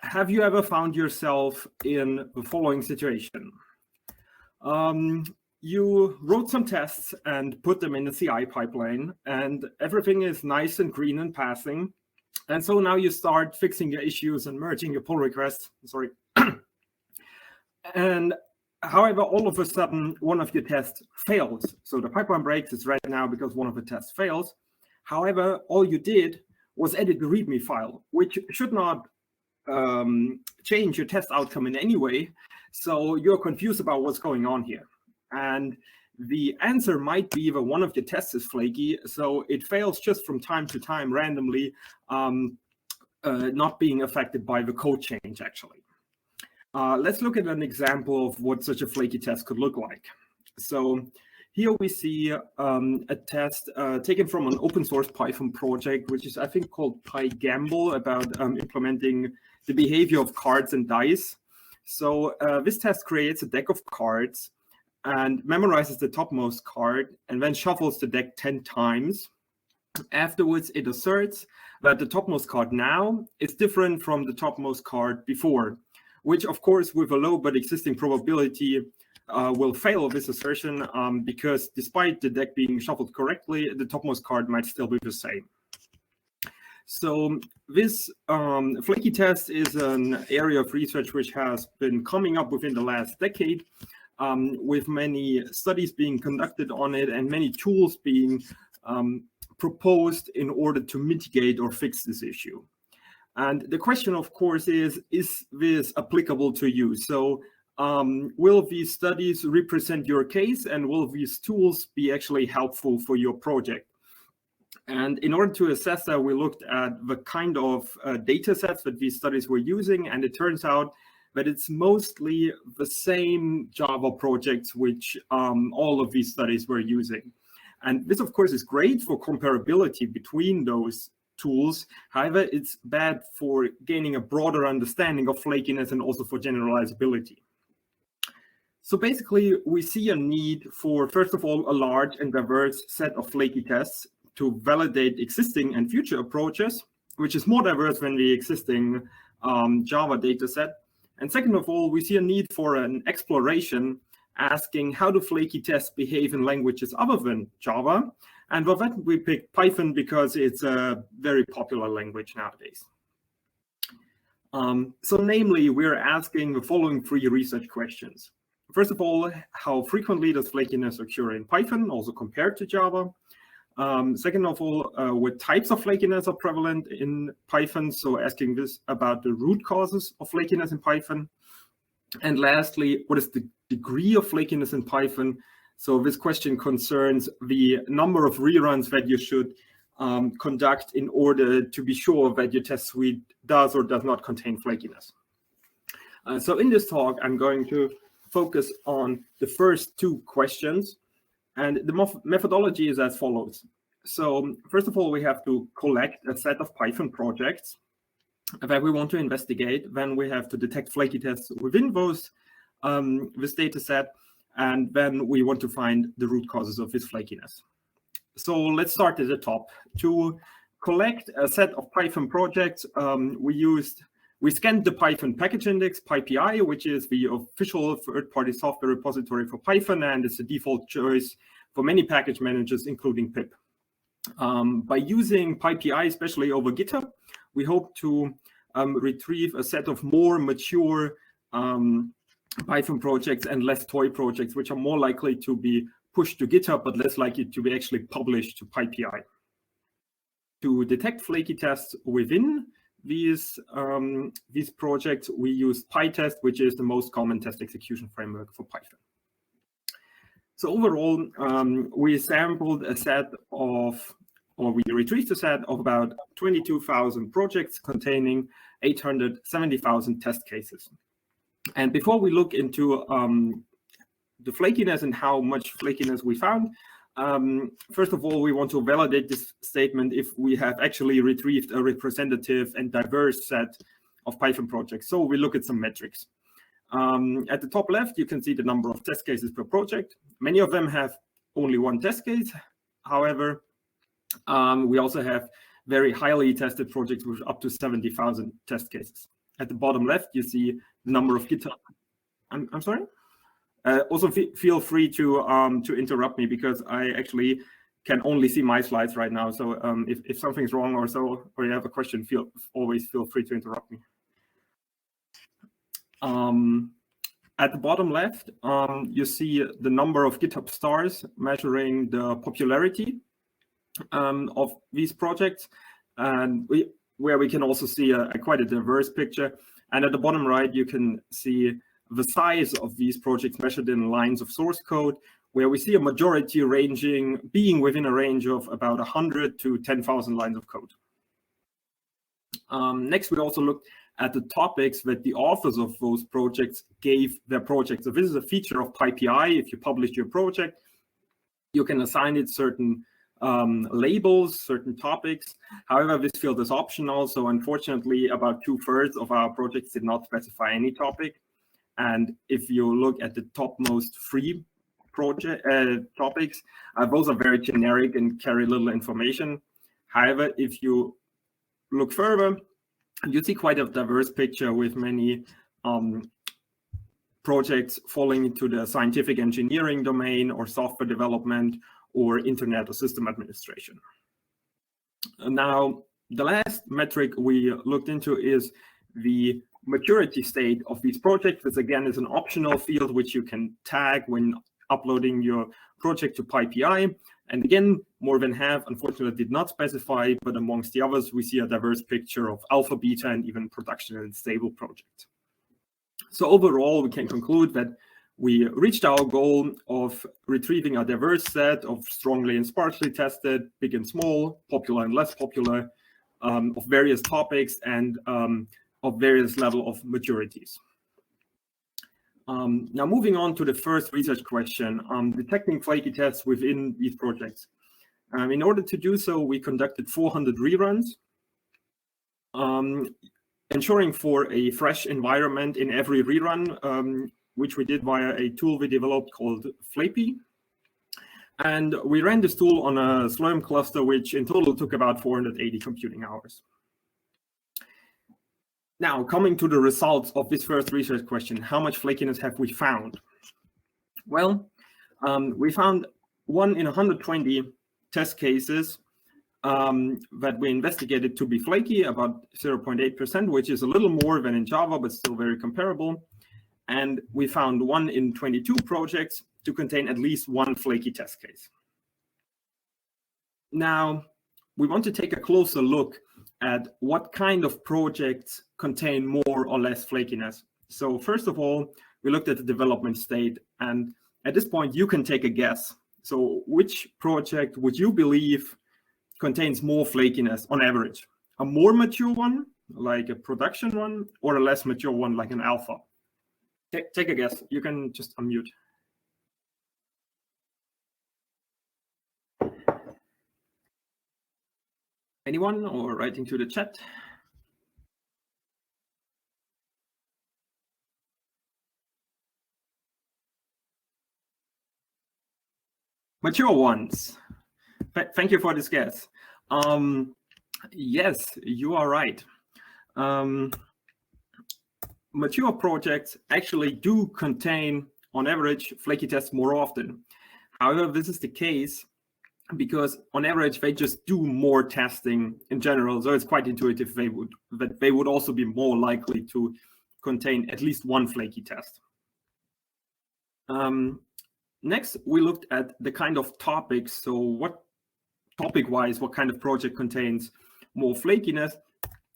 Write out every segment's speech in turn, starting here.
have you ever found yourself in the following situation? You wrote some tests and put them in the CI pipeline, and everything is nice and green and passing. And so now you start fixing your issues and merging your pull requests. Sorry. And however, all of a sudden, one of your tests fails. So the pipeline breaks. It's right now because one of the tests fails. However, all you did was edit the README file, which should not change your test outcome in any way. So you're confused about what's going on here. And the answer might be that one of your tests is flaky, so it fails just from time to time randomly, not being affected by the code change, actually. Let's look at an example of what such a flaky test could look like. So here we see a test taken from an open source Python project, which is, I think, called PyGamble, about implementing the behavior of cards and dice. So this test creates a deck of cards and memorizes the topmost card, and then shuffles the deck 10 times. Afterwards, it asserts that the topmost card now is different from the topmost card before, which, of course, with a low but existing probability, will fail this assertion because despite the deck being shuffled correctly, the topmost card might still be the same. So this flaky test is an area of research which has been coming up within the last decade, with many studies being conducted on it and many tools being proposed in order to mitigate or fix this issue. And the question, of course, is this applicable to you? So will these studies represent your case, and will these tools be actually helpful for your project? And in order to assess that, we looked at the kind of data sets that these studies were using, and it turns out that it's mostly the same Java projects which all of these studies were using. And this, of course, is great for comparability between those tools. However, it's bad for gaining a broader understanding of flakiness and also for generalizability. So basically, we see a need for, first of all, a large and diverse set of flaky tests to validate existing and future approaches, which is more diverse than the existing Java dataset. And second of all, we see a need for an exploration asking how do flaky tests behave in languages other than Java. And for that, we picked Python because it's a very popular language nowadays. So namely, we're asking the following 3 research questions. First of all, how frequently does flakiness occur in Python, also compared to Java? Second of all, what types of flakiness are prevalent in Python? So asking this about the root causes of flakiness in Python. And lastly, what is the degree of flakiness in Python? So this question concerns the number of reruns that you should conduct in order to be sure that your test suite does or does not contain flakiness. So in this talk, I'm going to focus on the first 2 questions. And the methodology is as follows. So first of all, we have to collect a set of Python projects that we want to investigate. Then we have to detect flaky tests within those this data set. And then we want to find the root causes of this flakiness. So let's start at the top. To collect a set of Python projects, we scanned the Python package index, PyPI, which is the official third-party software repository for Python, and it's the default choice for many package managers, including pip. By using PyPI, especially over GitHub, we hope to retrieve a set of more mature Python projects and less toy projects, which are more likely to be pushed to GitHub, but less likely to be actually published to PyPI. To detect flaky tests within these projects, we use PyTest, which is the most common test execution framework for Python. So overall, we sampled a set of, or we retrieved a set of about 22,000 projects containing 870,000 test cases. And before we look into the flakiness and how much flakiness we found, first of all, we want to validate this statement if we have actually retrieved a representative and diverse set of Python projects. So we look at some metrics. At the top left, you can see the number of test cases per project. Many of them have only one test case. However, we also have very highly tested projects with up to 70,000 test cases. at the bottom left, you see the number of GitHub. I'm sorry. Also, feel free to interrupt me, because I actually can only see my slides right now. So if something's wrong or you have a question, always feel free to interrupt me. At the bottom left, you see the number of GitHub stars measuring the popularity of these projects, and where we can also see quite a diverse picture. And at the bottom right, you can see the size of these projects measured in lines of source code, where we see a majority being within a range of about 100 to 10,000 lines of code. Next, we also looked at the topics that the authors of those projects gave their projects. So this is a feature of PyPI. If you publish your project, you can assign it certain labels, certain topics. However, this field is optional. So unfortunately, about 2/3 of our projects did not specify any topic. And if you look at the topmost 3 project topics, those are very generic and carry little information. However, if you look further, you see quite a diverse picture with many projects falling into the scientific engineering domain, or software development, or internet or system administration. Now, the last metric we looked into is the maturity state of these projects. This again is an optional field which you can tag when uploading your project to PyPI. And again, more than half, unfortunately, did not specify, but amongst the others, we see a diverse picture of alpha, beta, and even production and stable projects. So overall, we can conclude that we reached our goal of retrieving a diverse set of strongly and sparsely tested, big and small, popular and less popular, of various topics and of various level of maturities. Now, moving on to the first research question, detecting flaky tests within these projects. In order to do so, we conducted 400 reruns, ensuring for a fresh environment in every rerun, which we did via a tool we developed called Flaky. And we ran this tool on a Slurm cluster, which in total took about 480 computing hours. Now, coming to the results of this first research question, how much flakiness have we found? Well, we found 1 in 120 test cases that we investigated to be flaky, about 0.8%, which is a little more than in Java, but still very comparable. And we found 1 in 22 projects to contain at least 1 flaky test case. Now, we want to take a closer look at what kind of projects contain more or less flakiness. So first of all, we looked at the development state, and at this point, you can take a guess. So which project would you believe contains more flakiness on average? A more mature one, like a production one, or a less mature one, like an alpha? Take a guess. You can just unmute. Anyone, or writing to the chat? Mature ones. Thank you for this guess. Yes, you are right. Mature projects actually do contain, on average, flaky tests more often. However, this is the case because on average, they just do more testing in general. So it's quite intuitive that they would also be more likely to contain at least 1 flaky test. Next, we looked at the kind of topics. So what topic-wise, what kind of project contains more flakiness?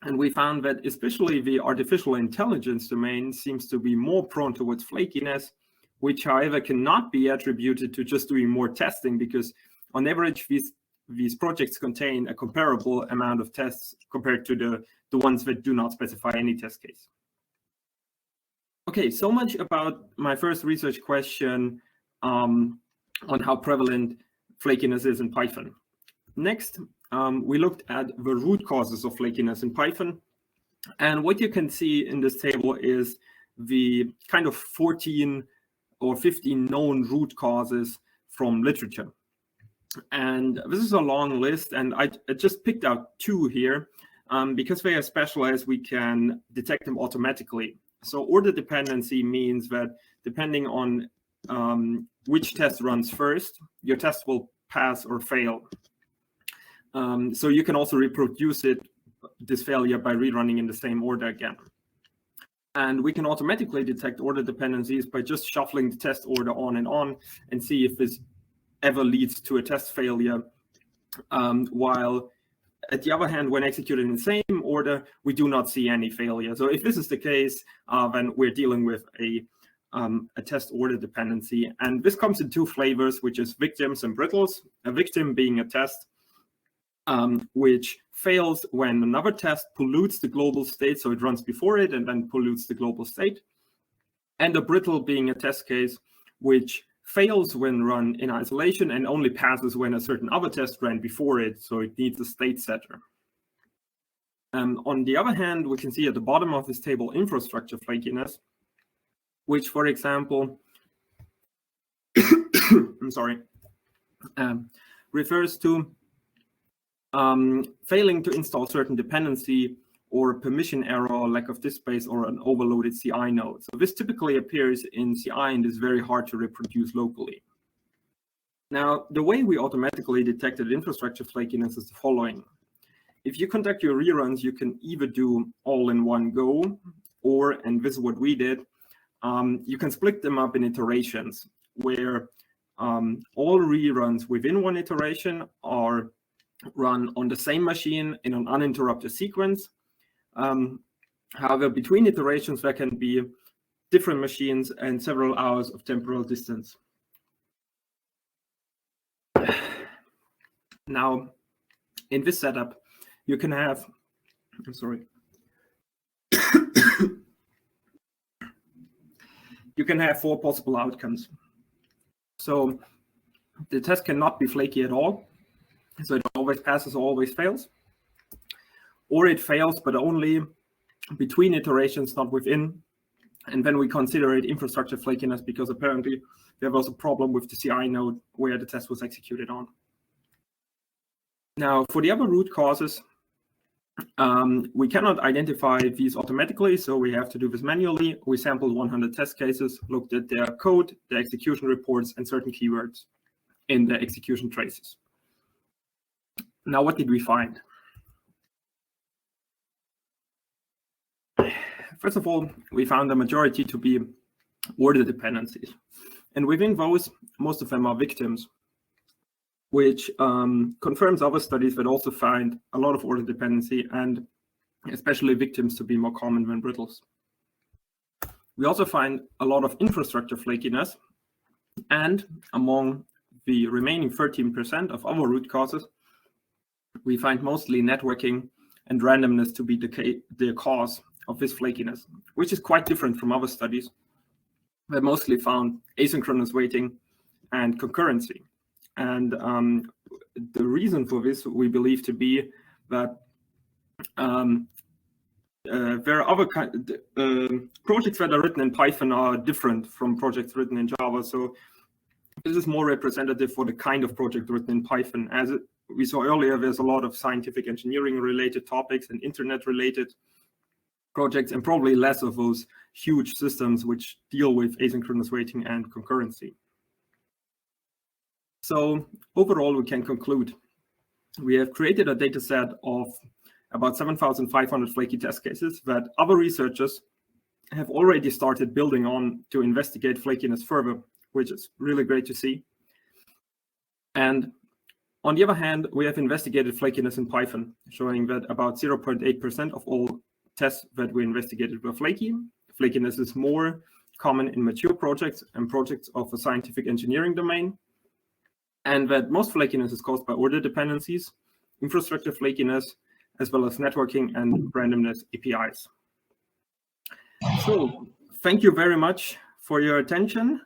And we found that especially the artificial intelligence domain seems to be more prone towards flakiness, which, however, cannot be attributed to just doing more testing, because on average, these projects contain a comparable amount of tests compared to the ones that do not specify any test case. Okay, so much about my first research question on how prevalent flakiness is in Python. Next, we looked at the root causes of flakiness in Python. And what you can see in this table is the kind of 14 or 15 known root causes from literature. And this is a long list, and I just picked out 2 here. because they are specialized, we can detect them automatically. So order dependency means that depending on which test runs first, your test will pass or fail. So you can also reproduce this failure by rerunning in the same order again. And we can automatically detect order dependencies by just shuffling the test order on and see if this ever leads to a test failure. While at the other hand, when executed in the same order, we do not see any failure. So if this is the case, then we're dealing with a test order dependency. And this comes in two flavors, which is victims and brittles. A victim being a test which fails when another test pollutes the global state, so it runs before it and then pollutes the global state. And a brittle being a test case which fails when run in isolation and only passes when a certain other test ran before it, so it needs a state setter. On the other hand, we can see at the bottom of this table infrastructure flakiness, which, for example, I'm sorry, refers to failing to install certain dependency or permission error, lack of disk space, or an overloaded CI node. So this typically appears in CI and is very hard to reproduce locally. Now, the way we automatically detected infrastructure flakiness is the following. If you conduct your reruns, you can either do all in one go, or, and this is what we did, you can split them up in iterations, where all reruns within one iteration are run on the same machine in an uninterrupted sequence. However, between iterations, there can be different machines and several hours of temporal distance. Now, in this setup, you can have, I'm sorry, you can have four possible outcomes. So the test cannot be flaky at all. So it always passes or always fails. Or it fails, but only between iterations, not within. And then we consider it infrastructure flakiness because apparently there was a problem with the CI node where the test was executed on. Now, for the other root causes, we cannot identify these automatically, so we have to do this manually. We sampled 100 test cases, looked at their code, their execution reports, and certain keywords in the execution traces. Now, what did we find? First of all, we found the majority to be order dependencies. And within those, most of them are victims, which confirms other studies that also find a lot of order dependency and especially victims to be more common than brittles. We also find a lot of infrastructure flakiness, and among the remaining 13% of other root causes, we find mostly networking and randomness to be the cause of this flakiness, which is quite different from other studies that mostly found asynchronous waiting and concurrency. And the reason for this, we believe to be that there are other projects that are written in Python are different from projects written in Java. So this is more representative for the kind of project written in Python. As we saw earlier, there's a lot of scientific engineering related topics and internet related projects, and probably less of those huge systems which deal with asynchronous waiting and concurrency. So overall, we can conclude we have created a data set of about 7,500 flaky test cases that other researchers have already started building on to investigate flakiness further, which is really great to see. And on the other hand, we have investigated flakiness in Python, showing that about 0.8% of all tests that we investigated were flaky. Flakiness is more common in mature projects and projects of a scientific engineering domain, and that most flakiness is caused by order dependencies, infrastructure flakiness, as well as networking and randomness APIs. So thank you very much for your attention.